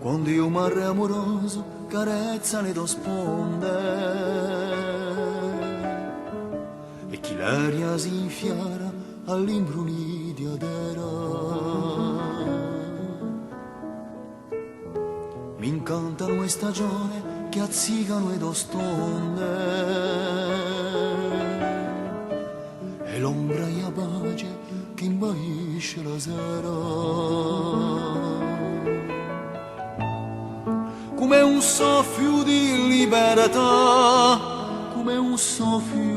Quando io mare amoroso carezza le do sponde e chi l'aria si infiara all'imbrunito d'era mi incantano le stagioni che azzicano e do stonde e l'ombra e la pace che imbaisce la sera come un soffio di libertà, come un soffio